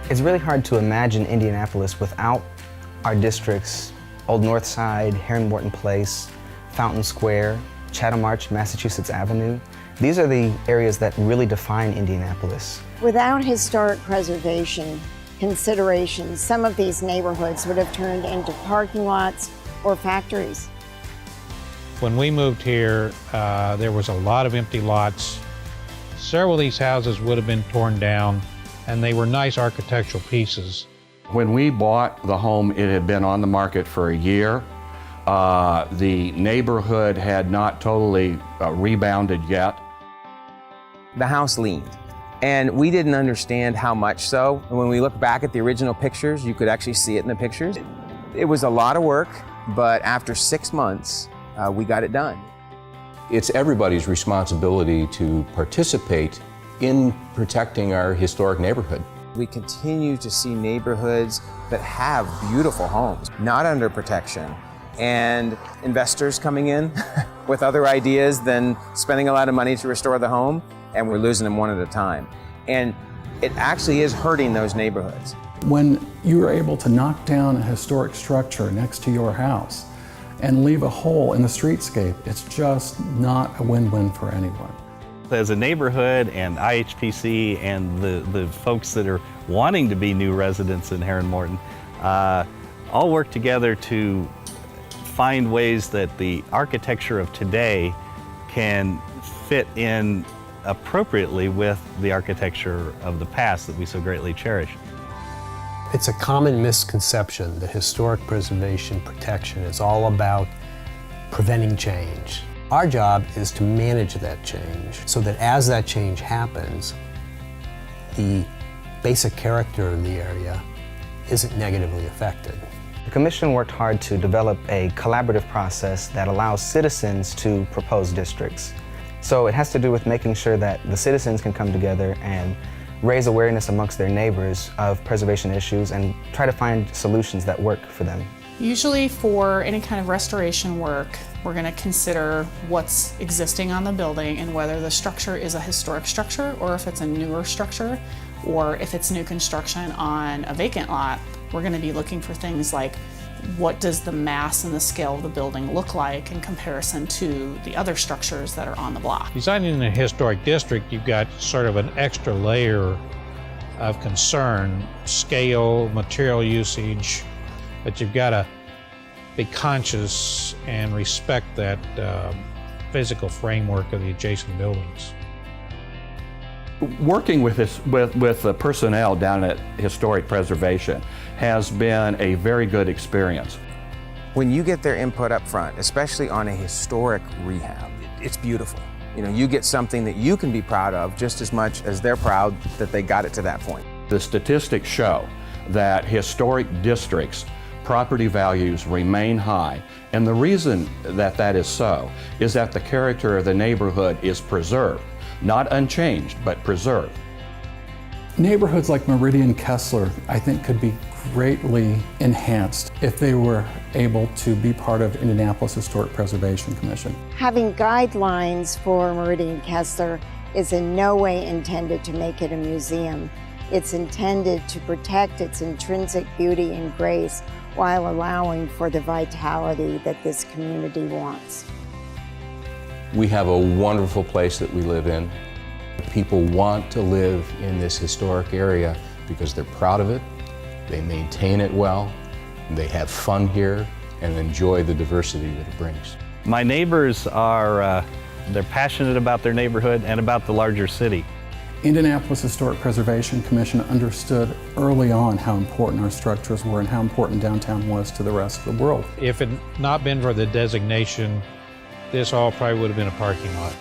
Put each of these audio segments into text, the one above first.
It's really hard to imagine Indianapolis without our districts, Old North Side, Heron-Morton Place, Fountain Square, Chatham Arch, Massachusetts Avenue. These are the areas that really define Indianapolis. Without historic preservation considerations, some of these neighborhoods would have turned into parking lots or factories. When we moved here, there was a lot of empty lots. Several of these houses would have been torn down, and they were nice architectural pieces. When we bought the home, it had been on the market for a year. The neighborhood had not totally rebounded yet. The house leaned, and we didn't understand how much so. And when we look back at the original pictures, you could actually see it in the pictures. It was a lot of work, but after 6 months, we got it done. It's everybody's responsibility to participate in protecting our historic neighborhood. We continue to see neighborhoods that have beautiful homes, not under protection, and investors coming in with other ideas than spending a lot of money to restore the home, and we're losing them one at a time. And it actually is hurting those neighborhoods. When you are able to knock down a historic structure next to your house and leave a hole in the streetscape, it's just not a win-win for anyone. As a neighborhood and IHPC and the folks that are wanting to be new residents in Heron-Morton all work together to find ways that the architecture of today can fit in appropriately with the architecture of the past that we so greatly cherish. It's a common misconception that historic preservation protection is all about preventing change. Our job is to manage that change so that as that change happens, the basic character of the area isn't negatively affected. The Commission worked hard to develop a collaborative process that allows citizens to propose districts. So it has to do with making sure that the citizens can come together and raise awareness amongst their neighbors of preservation issues and try to find solutions that work for them. Usually for any kind of restoration work, we're going to consider what's existing on the building and whether the structure is a historic structure or if it's a newer structure, or if it's new construction on a vacant lot. We're going to be looking for things like what does the mass and the scale of the building look like in comparison to the other structures that are on the block. Designing in a historic district, you've got sort of an extra layer of concern, scale, material usage, but you've got to be conscious and respect that physical framework of the adjacent buildings. Working with the personnel down at Historic Preservation has been a very good experience. When you get their input up front, especially on a historic rehab, it's beautiful. You know, you get something that you can be proud of just as much as they're proud that they got it to that point. The statistics show that historic districts' property values remain high, and the reason that that is so is that the character of the neighborhood is preserved. Not unchanged, but preserved. Neighborhoods like Meridian, Kessler, I think could be greatly enhanced if they were able to be part of Indianapolis Historic Preservation Commission. Having guidelines for Meridian Kessler is in no way intended to make it a museum. It's intended to protect its intrinsic beauty and grace while allowing for the vitality that this community wants. We have a wonderful place that we live in. People want to live in this historic area because they're proud of it, they maintain it well, and they have fun here and enjoy the diversity that it brings. My neighbors are they're passionate about their neighborhood and about the larger city. Indianapolis Historic Preservation Commission understood early on how important our structures were and how important downtown was to the rest of the world. If it had not been for the designation, this all probably would have been a parking lot.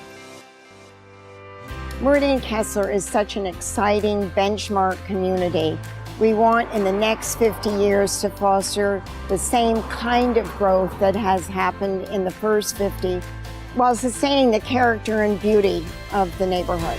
Meridian Kessler is such an exciting benchmark community. We want in the next 50 years to foster the same kind of growth that has happened in the first 50 while sustaining the character and beauty of the neighborhood.